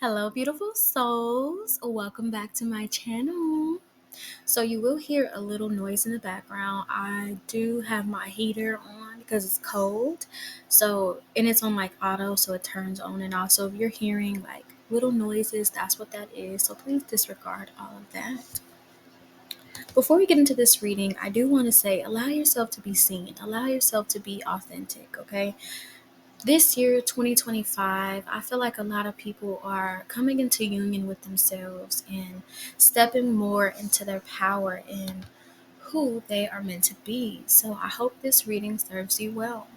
Hello, beautiful souls. Welcome back to my channel. So, you will hear a little noise in the background. I do have my heater on because it's cold. And it's on like auto, so it turns on and off. So, if you're hearing like little noises, that's what that is. So, please disregard all of that. Before we get into this reading, I do want to say allow yourself to be seen, allow yourself to be authentic, okay? This year, 2025, I feel like a lot of people are coming into union with themselves and stepping more into their power and who they are meant to be. So I hope this reading serves you well.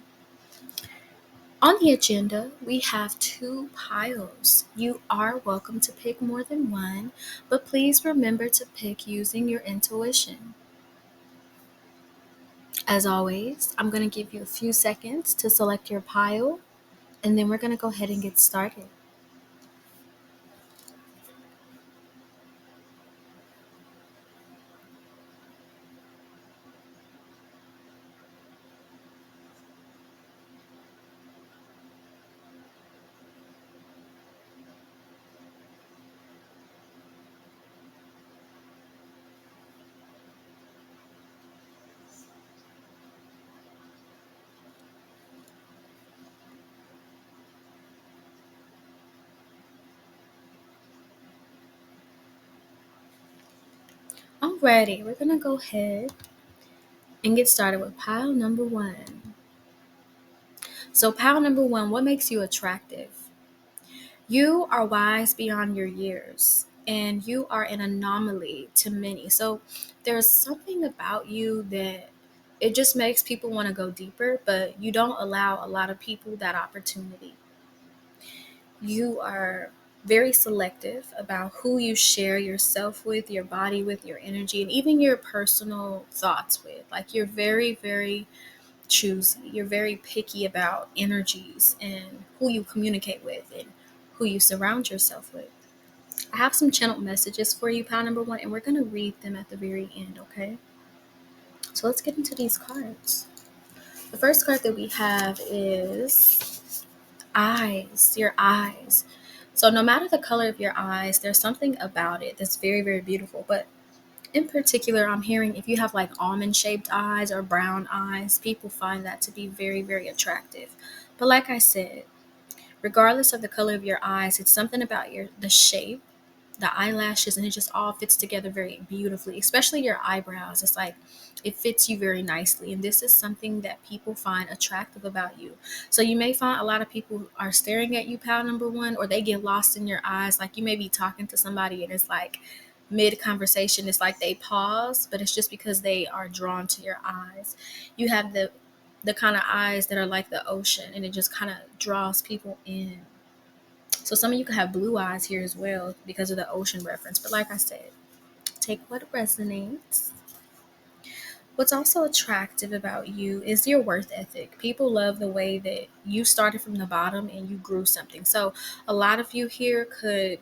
On the agenda, we have two piles. You are welcome to pick more than one, but please remember to pick using your intuition. As always, I'm going to give you a few seconds to select your pile, and then we're going to go ahead and get started. Alrighty, we're gonna go ahead and get started with pile number one. So, pile number one, what makes you attractive? You are wise beyond your years, and you are an anomaly to many. So, there's something about you that it just makes people want to go deeper, but you don't allow a lot of people that opportunity. You are very selective about who you share yourself with, your body with, your energy, and even your personal thoughts with. Like you're very, very choosy. You're very picky about energies and who you communicate with and who you surround yourself with. I have some channeled messages for you, pile number one, and we're going to read them at the very end, okay? So let's get into these cards. The first card that we have is eyes, your eyes. So no matter the color of your eyes, there's something about it that's very, very beautiful. But in particular, I'm hearing if you have like almond shaped eyes or brown eyes, people find that to be very, very attractive. But like I said, regardless of the color of your eyes, it's something about the shape, the eyelashes, and it just all fits together very beautifully, especially your eyebrows. It's like it fits you very nicely, and this is something that people find attractive about you. So you may find a lot of people are staring at you, pal number one, or they get lost in your eyes. Like you may be talking to somebody and it's like mid conversation, it's like they pause, but it's just because they are drawn to your eyes. You have the kind of eyes that are like the ocean, and it just kind of draws people in. So some of you could have blue eyes here as well because of the ocean reference. But like I said, take what resonates. What's also attractive about you is your worth ethic. People love the way that you started from the bottom and you grew something. So a lot of you here could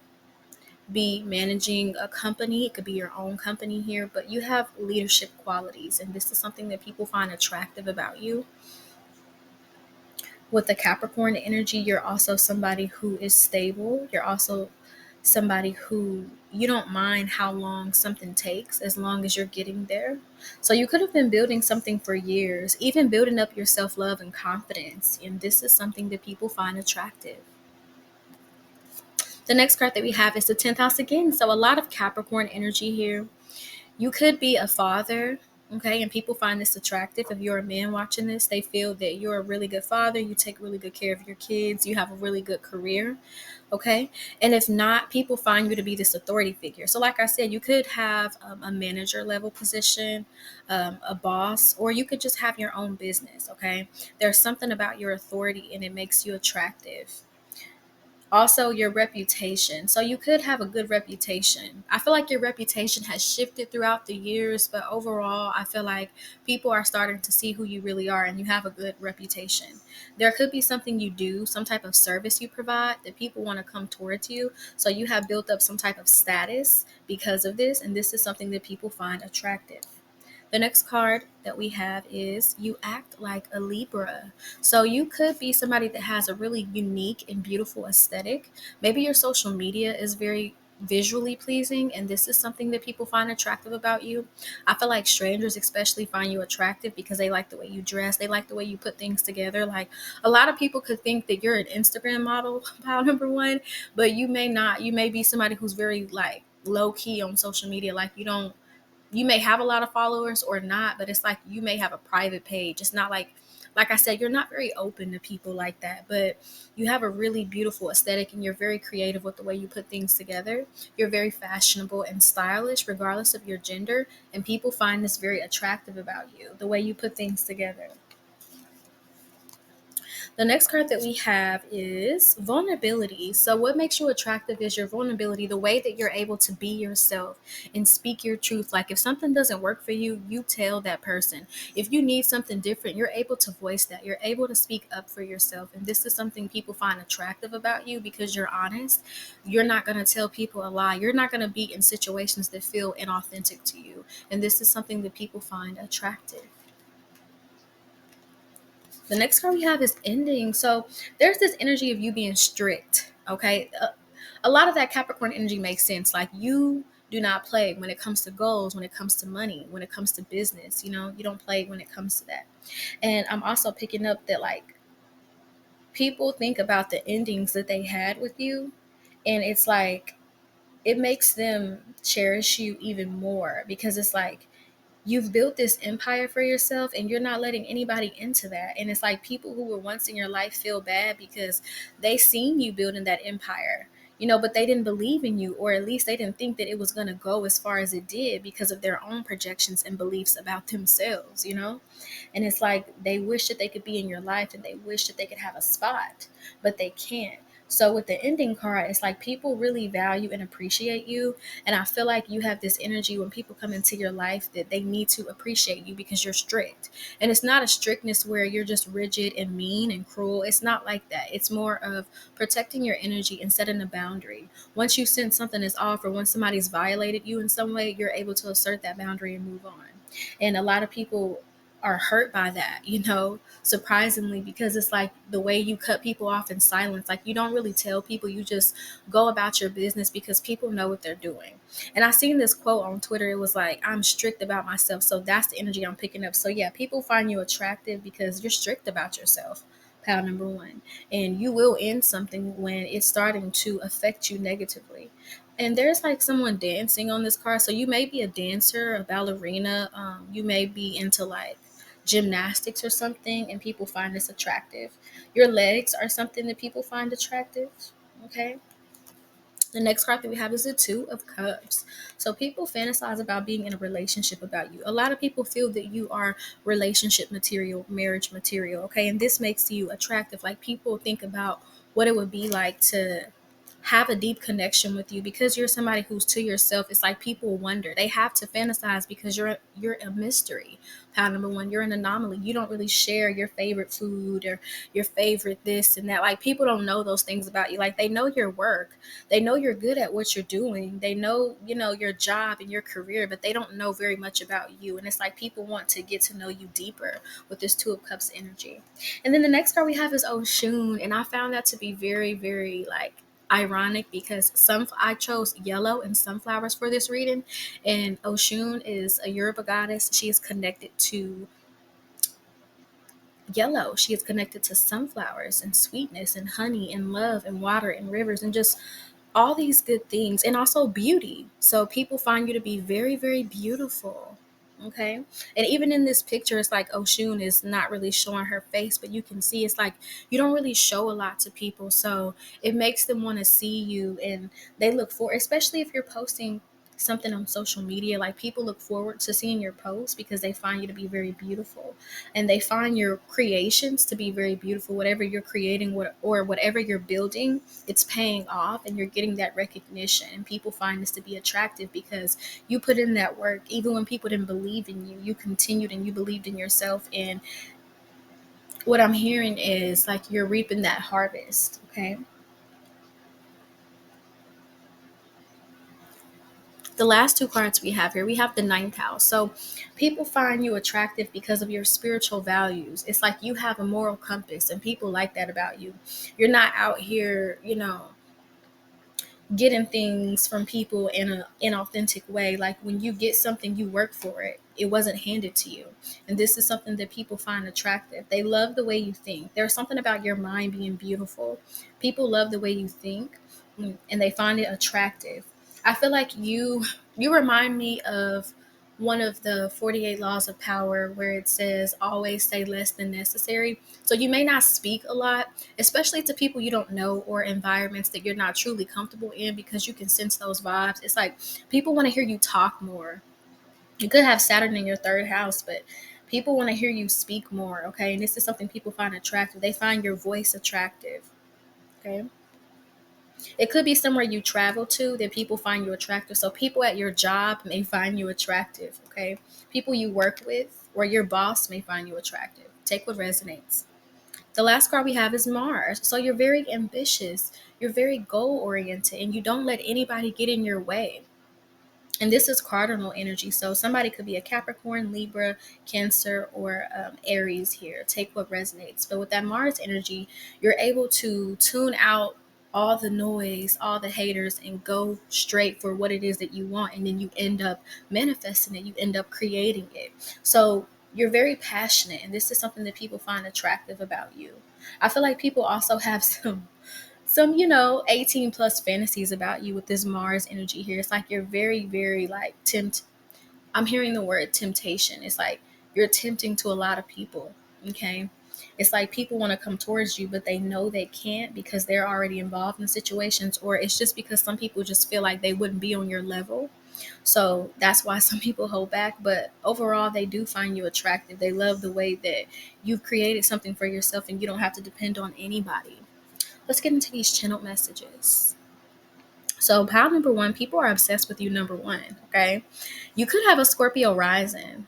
be managing a company. It could be your own company here, but you have leadership qualities. And this is something that people find attractive about you. With the Capricorn energy, you're also somebody who is stable. You're also somebody who you don't mind how long something takes as long as you're getting there. So you could have been building something for years, even building up your self-love and confidence. And this is something that people find attractive. The next card that we have is the 10th house again. So a lot of Capricorn energy here. You could be a father, okay, and people find this attractive. If you're a man watching this, they feel that you're a really good father, you take really good care of your kids, you have a really good career, okay? And if not, people find you to be this authority figure. So like I said, you could have a manager level position, a boss, or you could just have your own business, okay? There's something about your authority and it makes you attractive. Also, your reputation. So you could have a good reputation. I feel like your reputation has shifted throughout the years, but overall, I feel like people are starting to see who you really are and you have a good reputation. There could be something you do, some type of service you provide that people want to come towards you. So you have built up some type of status because of this, and this is something that people find attractive. The next card that we have is you act like a Libra. So you could be somebody that has a really unique and beautiful aesthetic. Maybe your social media is very visually pleasing, and this is something that people find attractive about you. I feel like strangers especially find you attractive because they like the way you dress, they like the way you put things together. Like, a lot of people could think that you're an Instagram model, pile number one, but you may not. You may be somebody who's very like low key on social media. Like, you may have a lot of followers or not, but it's like you may have a private page. It's not like I said, you're not very open to people like that, but you have a really beautiful aesthetic and you're very creative with the way you put things together. You're very fashionable and stylish regardless of your gender, and people find this very attractive about you, the way you put things together. The next card that we have is vulnerability. So, what makes you attractive is your vulnerability, the way that you're able to be yourself and speak your truth. Like, if something doesn't work for you, you tell that person. If you need something different, you're able to voice that. You're able to speak up for yourself. And this is something people find attractive about you because you're honest. You're not going to tell people a lie. You're not going to be in situations that feel inauthentic to you. And this is something that people find attractive. The next card we have is ending. So there's this energy of you being strict. Okay. A lot of that Capricorn energy makes sense. Like, you do not play when it comes to goals, when it comes to money, when it comes to business. You don't play when it comes to that. And I'm also picking up that, like, people think about the endings that they had with you. And it's like, it makes them cherish you even more because it's like, you've built this empire for yourself and you're not letting anybody into that. And it's like people who were once in your life feel bad because they seen you building that empire, but they didn't believe in you, or at least they didn't think that it was going to go as far as it did because of their own projections and beliefs about themselves. And it's like they wish that they could be in your life and they wish that they could have a spot, but they can't. So with the ending card, it's like people really value and appreciate you. And I feel like you have this energy when people come into your life that they need to appreciate you because you're strict. And it's not a strictness where you're just rigid and mean and cruel. It's not like that. It's more of protecting your energy and setting a boundary. Once you sense something is off or once somebody's violated you in some way, you're able to assert that boundary and move on. And a lot of people are hurt by that, surprisingly, because it's like the way you cut people off in silence. Like, you don't really tell people, you just go about your business because people know what they're doing. And I seen this quote on Twitter. It was like, I'm strict about myself. So that's the energy I'm picking up. So yeah, people find you attractive because you're strict about yourself. Pal number one. And you will end something when it's starting to affect you negatively. And there's like someone dancing on this card. So you may be a dancer, a ballerina. You may be into like gymnastics or something, and people find this attractive. Your legs are something that people find attractive. Okay. The next card that we have is the Two of Cups. So people fantasize about being in a relationship about you. A lot of people feel that you are relationship material, marriage material. Okay. And this makes you attractive. Like, people think about what it would be like to have a deep connection with you because you're somebody who's to yourself. It's like people wonder. They have to fantasize because you're a mystery. Pile number one, you're an anomaly. You don't really share your favorite food or your favorite this and that. Like, people don't know those things about you. Like, they know your work. They know you're good at what you're doing. They know, your job and your career, but they don't know very much about you. And it's like people want to get to know you deeper with this Two of Cups energy. And then the next card we have is Oshun. And I found that to be very, very like ironic because I chose yellow and sunflowers for this reading, and Oshun is a Yoruba goddess. She is connected to yellow. She is connected to sunflowers and sweetness and honey and love and water and rivers and just all these good things, and also beauty. So people find you to be very, very beautiful. Okay. And even in this picture, it's like Oshun is not really showing her face, but you can see it's like you don't really show a lot to people. So it makes them want to see you, and they look for, especially if you're posting something on social media, like people look forward to seeing your posts because they find you to be very beautiful, and they find your creations to be very beautiful. Whatever you're creating, or whatever you're building, it's paying off and you're getting that recognition, and people find this to be attractive because you put in that work. Even when people didn't believe in you, you continued and you believed in yourself. And what I'm hearing is like you're reaping that harvest. Okay. The last two cards we have here, we have the ninth house. So people find you attractive because of your spiritual values. It's like you have a moral compass, and people like that about you. You're not out here, getting things from people in an inauthentic way. Like when you get something, you work for it. It wasn't handed to you. And this is something that people find attractive. They love the way you think. There's something about your mind being beautiful. People love the way you think, and they find it attractive. I feel like you remind me of one of the 48 laws of power, where it says always say less than necessary. So you may not speak a lot, especially to people you don't know or environments that you're not truly comfortable in, because you can sense those vibes. It's like people want to hear you talk more. You could have Saturn in your third house, but people want to hear you speak more, okay? And this is something people find attractive. They find your voice attractive, okay? It could be somewhere you travel to that people find you attractive. So people at your job may find you attractive, okay? People you work with or your boss may find you attractive. Take what resonates. The last card we have is Mars. So you're very ambitious, you're very goal oriented, and you don't let anybody get in your way. And this is cardinal energy. So somebody could be a Capricorn, Libra, Cancer, or Aries here. Take what resonates. But with that Mars energy, you're able to tune out all the noise, all the haters, and go straight for what it is that you want. And then you end up manifesting it. You end up creating it. So you're very passionate. And this is something that people find attractive about you. I feel like people also have some 18 plus fantasies about you with this Mars energy here. It's like you're very, very like I'm hearing the word temptation. It's like you're tempting to a lot of people. Okay. It's like people want to come towards you, but they know they can't because they're already involved in situations, or it's just because some people just feel like they wouldn't be on your level. So that's why some people hold back. But overall, they do find you attractive. They love the way that you've created something for yourself and you don't have to depend on anybody. Let's get into these channel messages. So, pile number one, people are obsessed with you, number one. Okay. You could have a Scorpio rising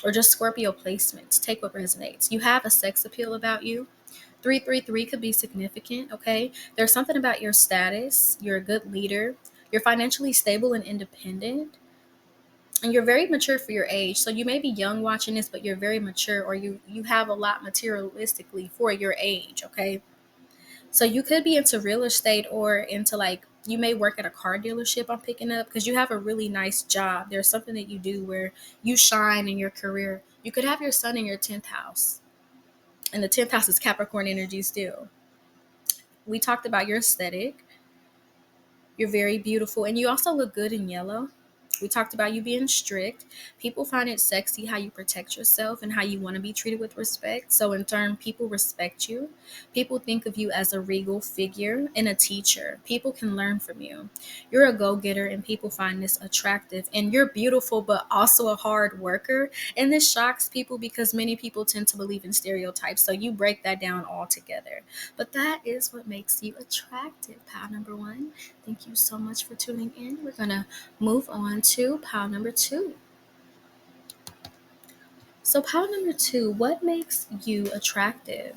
or just Scorpio placements. Take what resonates. You have a sex appeal about you. 333 could be significant. Okay. There's something about your status. You're a good leader. You're financially stable and independent. And you're very mature for your age. So you may be young watching this, but you're very mature, or you have a lot materialistically for your age. Okay. So you could be into real estate or into like you may work at a car dealership. I'm picking up because you have a really nice job. There's something that you do where you shine in your career. You could have your sun in your 10th house. And the 10th house is Capricorn energy still. We talked about your aesthetic. You're very beautiful, and you also look good in yellow. We talked about you being strict. People find it sexy how you protect yourself and how you want to be treated with respect. So, in turn, people respect you. People think of you as a regal figure and a teacher. People can learn from you. You're a go getter, and people find this attractive. And you're beautiful, but also a hard worker. And this shocks people because many people tend to believe in stereotypes. So, you break that down altogether. But that is what makes you attractive, pal number one. Thank you so much for tuning in. We're going to move on to pile number two. So, pile number two, what makes you attractive?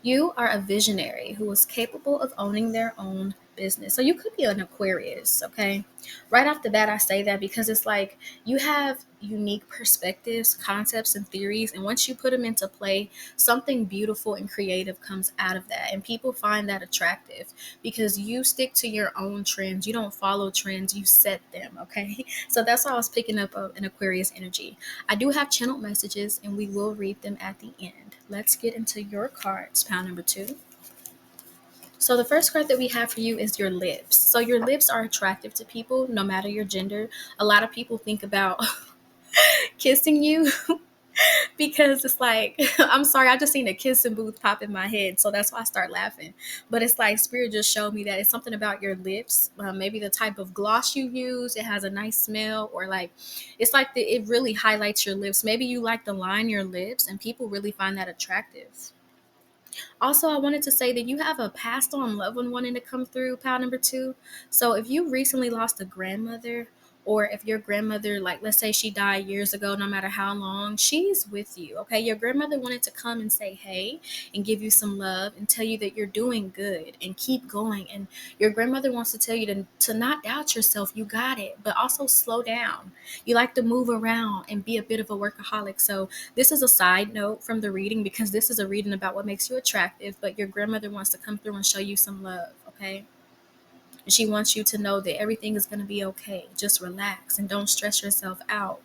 You are a visionary who is capable of owning their own business. So you could be an Aquarius, okay? Right off the bat, I say that because it's like you have unique perspectives, concepts, and theories. And once you put them into play, something beautiful and creative comes out of that. And people find that attractive because you stick to your own trends. You don't follow trends, you set them, okay? So that's why I was picking up an Aquarius energy. I do have channeled messages and we will read them at the end. Let's get into your cards, pile number two. So the first card that we have for you is your lips. So your lips are attractive to people, no matter your gender. A lot of people think about kissing you because it's like, I'm sorry, I just seen a kissing booth pop in my head. So that's why I start laughing. But it's like Spirit just showed me that it's something about your lips, maybe the type of gloss you use. It has a nice smell, or like, it's like it really highlights your lips. Maybe you like to line your lips and people really find that attractive. Also, I wanted to say that you have a passed on loved one wanting to come through, pile number two. So if you recently lost a grandmother or if your grandmother, like let's say she died years ago, no matter how long, she's with you. Okay, your grandmother wanted to come and say hey and give you some love and tell you that you're doing good and keep going. And your grandmother wants to tell you to not doubt yourself. You got it, but also slow down. You like to move around and be a bit of a workaholic. So this is a side note from the reading, because this is a reading about what makes you attractive, but your grandmother wants to come through and show you some love. Okay, and she wants you to know that everything is going to be okay. Just relax and don't stress yourself out.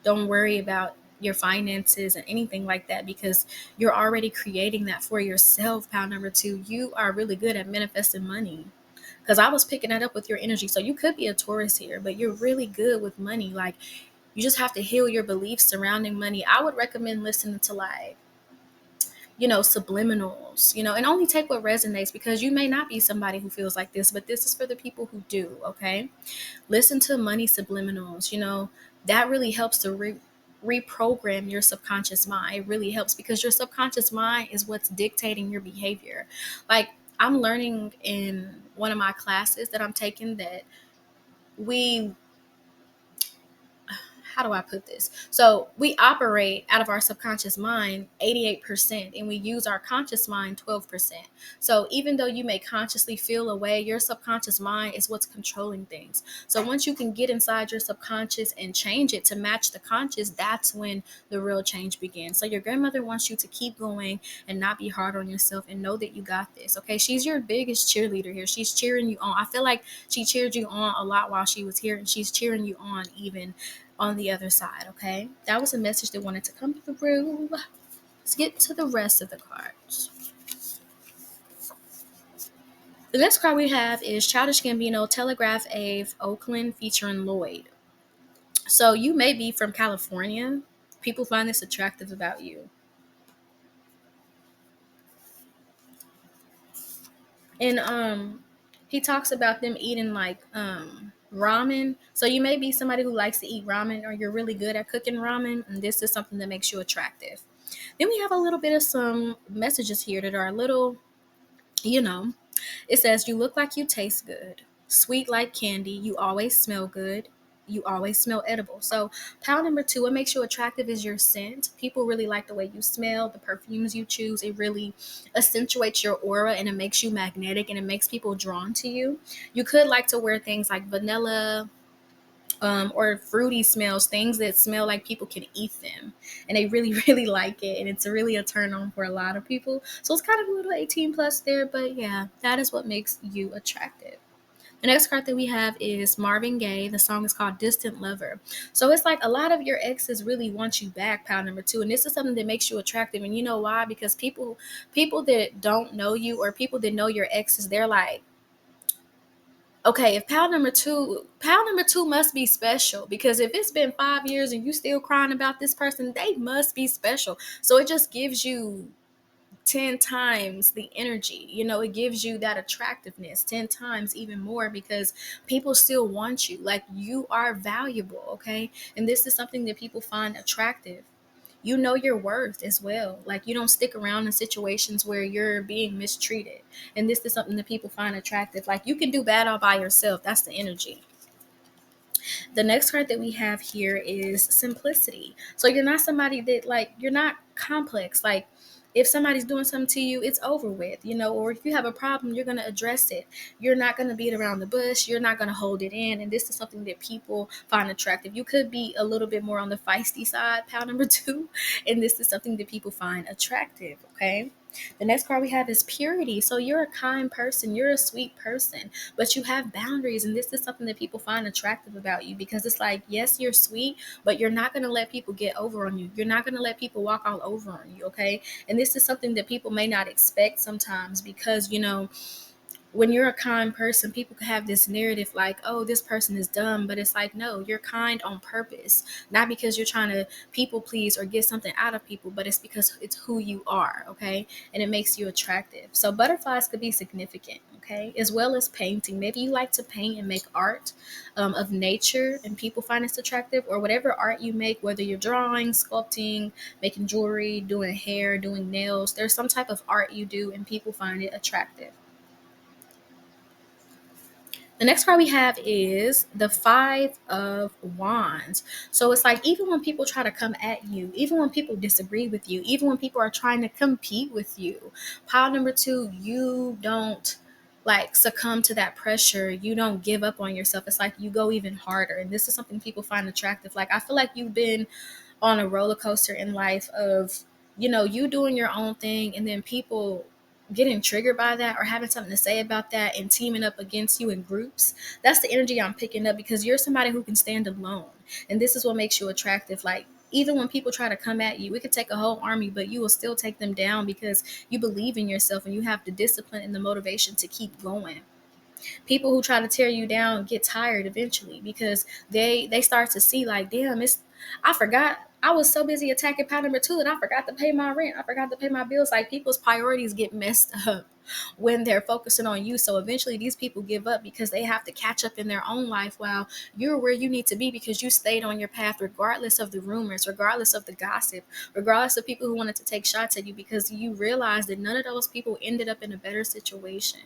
Don't worry about your finances and anything like that, because you're already creating that for yourself. Pound number two, you are really good at manifesting money. Because I was picking that up with your energy. So you could be a Taurus here, but you're really good with money. Like, you just have to heal your beliefs surrounding money. I would recommend listening to, like, subliminals, and only take what resonates, because you may not be somebody who feels like this, but this is for the people who do. Okay, listen to money subliminals. That really helps to reprogram your subconscious mind. It really helps, because your subconscious mind is what's dictating your behavior. Like, I'm learning in one of my classes that I'm taking that we how do I put this? So we operate out of our subconscious mind 88%, and we use our conscious mind 12%. So even though you may consciously feel a way, your subconscious mind is what's controlling things. So once you can get inside your subconscious and change it to match the conscious, that's when the real change begins. So your grandmother wants you to keep going and not be hard on yourself, and know that you got this. Okay, she's your biggest cheerleader here. She's cheering you on. I feel like she cheered you on a lot while she was here, and she's cheering you on even on the other side. Okay, that was a message that wanted to come through. Let's get to the rest of the cards. The next card we have is Childish Gambino, Telegraph Ave, Oakland, featuring Lloyd. So you may be from California. People find this attractive about you. And he talks about them eating like ramen. So you may be somebody who likes to eat ramen, or you're really good at cooking ramen, and this is something that makes you attractive. Then we have a little bit of some messages here that are a little, you know, it says, you look like you taste good, sweet like candy, you always smell good, you always smell edible. So pile number two, what makes you attractive is your scent. People really like the way you smell, the perfumes you choose. It really accentuates your aura, and it makes you magnetic, and it makes people drawn to you. You could like to wear things like vanilla, or fruity smells, things that smell like people can eat them, and they really really like it, and it's really a turn on for a lot of people. So it's kind of a little 18 plus there, but yeah, that is what makes you attractive. The next card that we have is Marvin Gaye. The song is called Distant Lover. So it's like a lot of your exes really want you back, pile number two, and this is something that makes you attractive. And you know why? Because people that don't know you, or people that know your exes, they're like, okay, if pal number two must be special, because if it's been 5 years and you still crying about this person, they must be special. So it just gives you 10 times the energy. It gives you that attractiveness 10 times even more, because people still want you. Like, you are valuable, okay? And this is something that people find attractive. You know your worth as well. Like, you don't stick around in situations where you're being mistreated. And this is something that people find attractive. Like, you can do bad all by yourself. That's the energy. The next card that we have here is simplicity. So you're not somebody that, like, you're not complex. Like, if somebody's doing something to you, it's over with, or if you have a problem, you're going to address it. You're not going to beat around the bush. You're not going to hold it in. And this is something that people find attractive. You could be a little bit more on the feisty side, pal number two. And this is something that people find attractive. Okay. The next card we have is purity. So you're a kind person. You're a sweet person, but you have boundaries. And this is something that people find attractive about you, because it's like, yes, you're sweet, but you're not going to let people get over on you. You're not going to let people walk all over on you. Okay. And this is something that people may not expect sometimes, because, when you're a kind person, people can have this narrative like, oh, this person is dumb. But it's like, no, you're kind on purpose, not because you're trying to people please or get something out of people, but it's because it's who you are. Okay. And it makes you attractive. So butterflies could be significant. Okay. As well as painting. Maybe you like to paint and make art of nature, and people find this attractive, or whatever art you make, whether you're drawing, sculpting, making jewelry, doing hair, doing nails. There's some type of art you do, and people find it attractive. The next card we have is the Five of Wands. So it's like, even when people try to come at you, even when people disagree with you, even when people are trying to compete with you, pile number two, you don't like succumb to that pressure. You don't give up on yourself. It's like you go even harder. And this is something people find attractive. Like, I feel like you've been on a roller coaster in life of, you doing your own thing and then people getting triggered by that or having something to say about that and teaming up against you in groups. That's the energy I'm picking up, because you're somebody who can stand alone. And this is what makes you attractive. Like, even when people try to come at you, it could take a whole army, but you will still take them down because you believe in yourself and you have the discipline and the motivation to keep going. People who try to tear you down get tired eventually, because they start to see, like, damn, it's I forgot, I was so busy attacking pound number two and I forgot to pay my rent, I forgot to pay my bills. Like, people's priorities get messed up when they're focusing on you. So eventually these people give up because they have to catch up in their own life while you're where you need to be, because you stayed on your path regardless of the rumors, regardless of the gossip, regardless of people who wanted to take shots at you, because you realize that none of those people ended up in a better situation.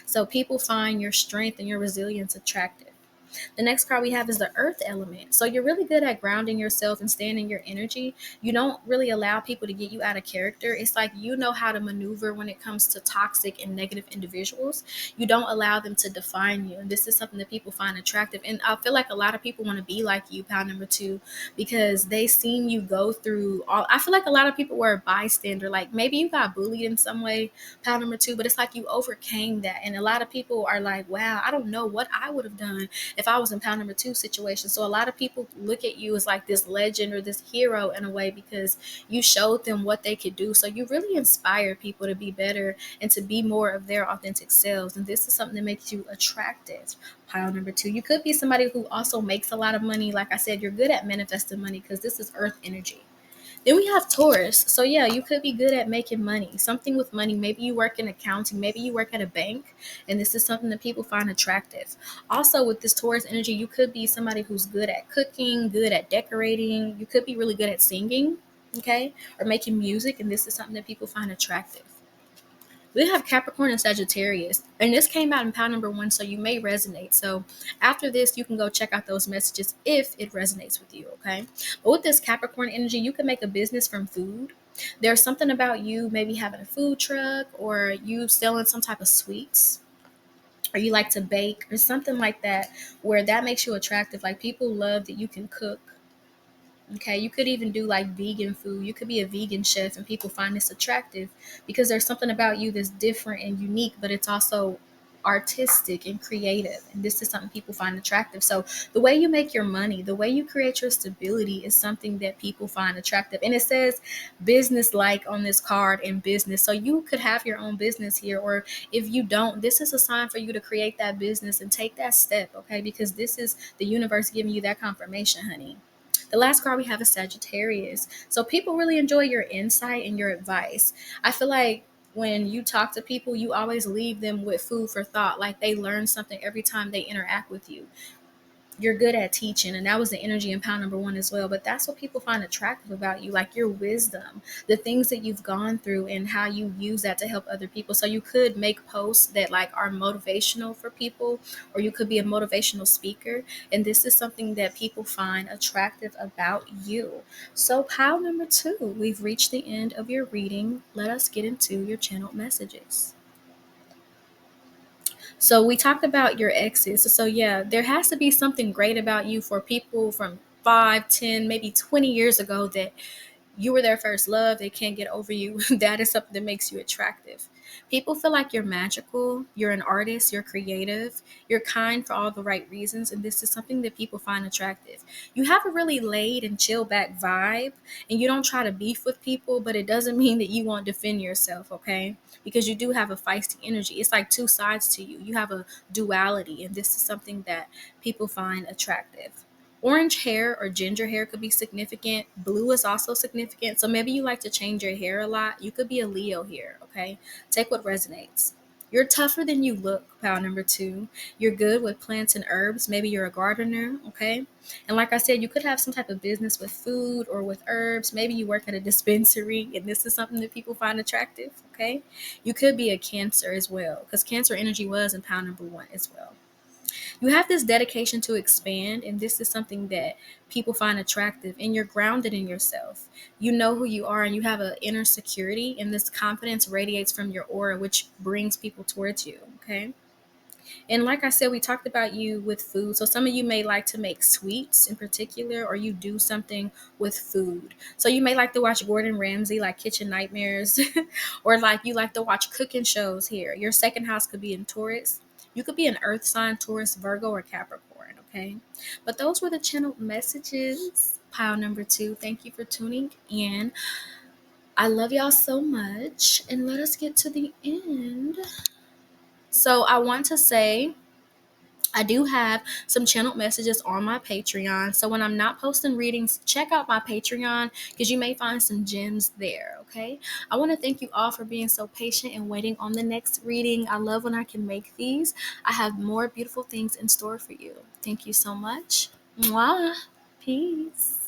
So people find your strength and your resilience attractive. The next card we have is the earth element. So you're really good at grounding yourself and staying in your energy. You don't really allow people to get you out of character. It's like you know how to maneuver when it comes to toxic and negative individuals. You don't allow them to define you. And this is something that people find attractive. And I feel like a lot of people want to be like you, pound number two, because they seen you go through all. I feel like a lot of people were a bystander. Like, maybe you got bullied in some way, pound number two, but it's like you overcame that. And a lot of people are like, wow, I don't know what I would have done if I was in pound number two situation. So a lot of people look at you as like this legend or this hero in a way, because you showed them what they could do. So you really inspire people to be better and to be more of their authentic selves. And this is something that makes you attractive. Pile number two, you could be somebody who also makes a lot of money. Like I said, you're good at manifesting money because this is earth energy. Then we have Taurus. So yeah, you could be good at making money. Something with money. Maybe you work in accounting. Maybe you work at a bank. And this is something that people find attractive. Also, with this Taurus energy, you could be somebody who's good at cooking, good at decorating. You could be really good at singing, okay? Or making music. And this is something that people find attractive. We have Capricorn and Sagittarius, and this came out in pile number one, so you may resonate. So after this, you can go check out those messages if it resonates with you, okay? But with this Capricorn energy, you can make a business from food. There's something about you maybe having a food truck, or you selling some type of sweets, or you like to bake or something like that, where that makes you attractive. Like, people love that you can cook. Okay, you could even do like vegan food. You could be a vegan chef and people find this attractive because there's something about you that's different and unique, but it's also artistic and creative. And this is something people find attractive. So the way you make your money, the way you create your stability is something that people find attractive. And it says business like on this card, in business. So you could have your own business here, or if you don't, this is a sign for you to create that business and take that step, okay? Because this is the universe giving you that confirmation, honey. The last card we have is Sagittarius. So people really enjoy your insight and your advice. I feel like when you talk to people, you always leave them with food for thought. Like, they learn something every time they interact with you. You're good at teaching, and that was the energy in pound number one as well. But that's what people find attractive about you, like your wisdom, the things that you've gone through and how you use that to help other people. So you could make posts that like are motivational for people, or you could be a motivational speaker, and this is something that people find attractive about you. So pile number two, we've reached the end of your reading. Let us get into your channeled messages. So we talked about your exes. So yeah, there has to be something great about you for people from 5, 10, maybe 20 years ago, that you were their first love. They can't get over you. That is something that makes you attractive. People feel like you're magical, you're an artist, you're creative, you're kind for all the right reasons, and this is something that people find attractive. You have a really laid and chill back vibe, and you don't try to beef with people, but it doesn't mean that you won't defend yourself, okay? Because you do have a feisty energy. It's like two sides to you. You have a duality, and this is something that people find attractive. Orange hair or ginger hair could be significant. Blue is also significant. So maybe you like to change your hair a lot. You could be a Leo here, okay? Take what resonates. You're tougher than you look, pile number two. You're good with plants and herbs. Maybe you're a gardener, okay? And like I said, you could have some type of business with food or with herbs. Maybe you work at a dispensary, and this is something that people find attractive, okay? You could be a Cancer as well, because Cancer energy was in pile number one as well. You have this dedication to expand, and this is something that people find attractive, and you're grounded in yourself. You know who you are, and you have an inner security, and this confidence radiates from your aura, which brings people towards you. Okay. And like I said, we talked about you with food. So some of you may like to make sweets in particular, or you do something with food. So you may like to watch Gordon Ramsay, like Kitchen Nightmares, or like you like to watch cooking shows here. Your second house could be in Taurus. You could be an earth sign, Taurus, Virgo, or Capricorn, okay? But those were the channeled messages. Pile number 2. Thank you for tuning in. I love y'all so much. And let us get to the end. So I want to say I do have some channeled messages on my Patreon. So when I'm not posting readings, check out my Patreon because you may find some gems there. Okay. I want to thank you all for being so patient and waiting on the next reading. I love when I can make these. I have more beautiful things in store for you. Thank you so much. Mwah. Peace.